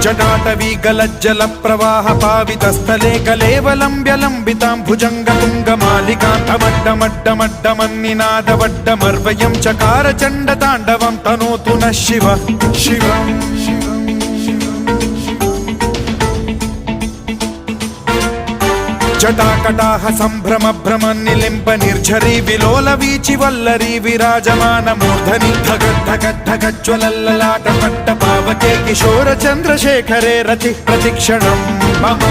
जटाटवी गलज्जल प्रवाह पावितस्थले कलेवलम्ब्यलम्बितां भुजङ्गतुङ्गमालिकान्तमड्डमड्डमड्डमन्निनादवड्डमर्वयं चकार चण्डताण्डवं तनोतु नः शिवः शिवम् जटाकटाह सम्भ्रम भ्रम निलिम्ब निर्झरी विलोल वीचि वल्लरी विराजमान मूर्धनि धगद्धगद्धगज्ज्वलल्ललाट पट्ट पावके किशोर चन्द्रशेखरे रति प्रतिक्षणं मम